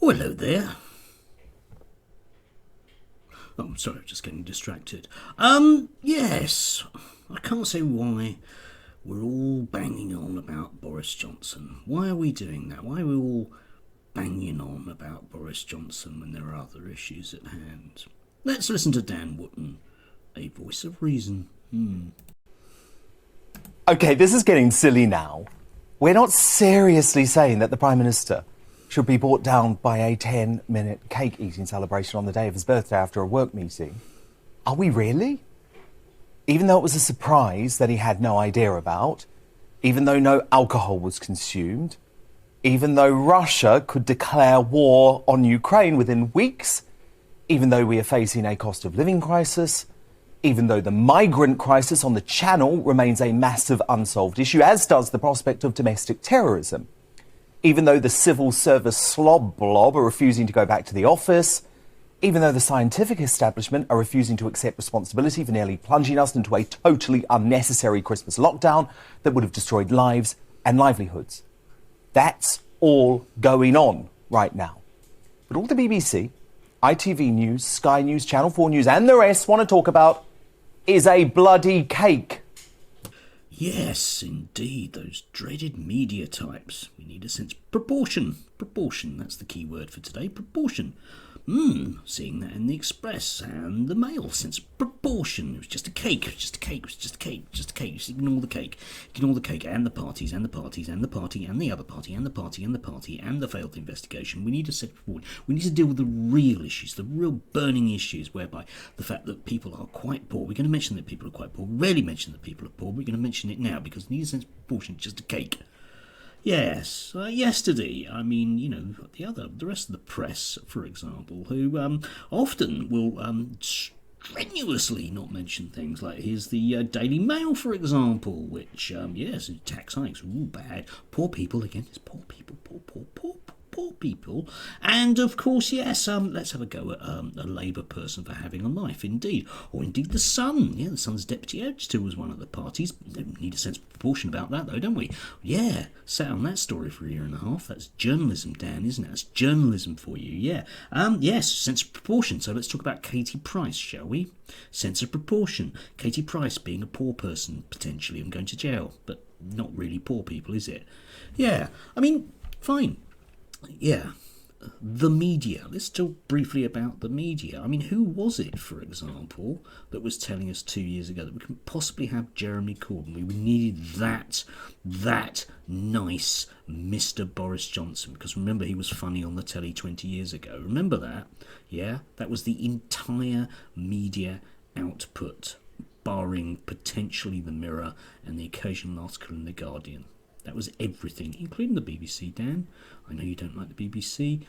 Oh, hello there. Oh, sorry, I'm just getting distracted. Yes. I can't say why we're all banging on about Boris Johnson. Why are we doing that? Why are we all banging on about Boris Johnson when there are other issues at hand? Let's listen to Dan Wotton, a voice of reason. Okay, this is getting silly now. We're not seriously saying that the Prime Minister should be brought down by a 10-minute cake eating celebration on the day of his birthday after a work meeting. Are we really? Even though it was a surprise that he had no idea about, even though no alcohol was consumed, even though Russia could declare war on Ukraine within weeks, even though we are facing a cost of living crisis, even though the migrant crisis on the Channel remains a massive unsolved issue, as does the prospect of domestic terrorism, even though the civil service slob blob are refusing to go back to the office, even though the scientific establishment are refusing to accept responsibility for nearly plunging us into a totally unnecessary Christmas lockdown that would have destroyed lives and livelihoods. That's all going on right now. But all the BBC, ITV News, Sky News, Channel 4 News and the rest want to talk about is a bloody cake. Yes, indeed, those dreaded media types. We need a sense of proportion. Proportion, that's the key word for today, proportion. Seeing that in the Express and the Mail, sense of proportion. It was just a cake, it was just a cake, it was just a cake, just a cake. Just ignore the cake. Ignore the cake and the parties and the parties and the party and the other party and the party and the party and the failed investigation. We need a set forward. We need to deal with the real issues, the real burning issues, whereby the fact that people are quite poor. We're going to mention that people are quite poor. We rarely mention that people are poor. We're going to mention it now because we need a sense of proportion. It's just a cake. Yes, yesterday, the rest of the press, for example, who often will strenuously not mention things like, here's the Daily Mail, for example, which, yes, tax hikes, bad. Poor people, again, it's poor people, poor people. And, of course, yes, let's have a go at a Labour person for having a life, indeed. Or, indeed, the Sun. Yeah, the Sun's deputy editor was one of the parties. Don't need a sense of proportion about that, though, don't we? Yeah, sat on that story for a year and a half. That's journalism, Dan, isn't it? That's journalism for you, yeah. Yes, sense of proportion. So let's talk about Katie Price, shall we? Sense of proportion. Katie Price being a poor person, potentially, and going to jail. But not really poor people, is it? Yeah, fine. Yeah, the media. Let's talk briefly about the media. Who was it, for example, that was telling us 2 years ago that we can possibly have Jeremy Corbyn? We needed that nice Mr. Boris Johnson, because remember, he was funny on the telly 20 years ago. Remember that? Yeah, that was the entire media output, barring potentially the Mirror and the occasional article in The Guardian. That was everything, including the BBC, Dan. I know you don't like the BBC.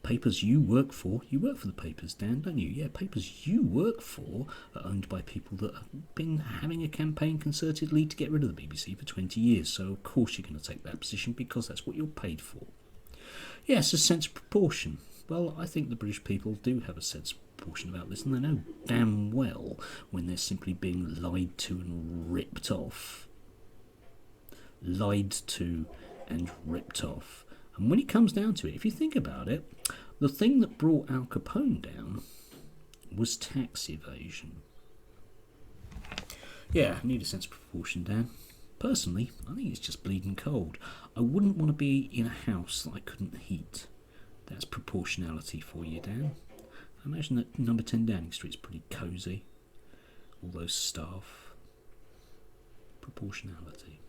Papers you work for the papers, Dan, don't you? Yeah, papers you work for are owned by people that have been having a campaign concertedly to get rid of the BBC for 20 years. So, of course, you're going to take that position because that's what you're paid for. Yes, a sense of proportion. Well, I think the British people do have a sense of proportion about this, and they know damn well when they're simply being lied to and ripped off. Lied to and ripped off. And when it comes down to it, if you think about it, the thing that brought Al Capone down was tax evasion. Yeah, I need a sense of proportion, Dan. Personally, I think it's just bleeding cold. I wouldn't want to be in a house that I couldn't heat. That's proportionality for you, Dan. I imagine that number 10 Downing Street's pretty cosy. All those staff. Proportionality.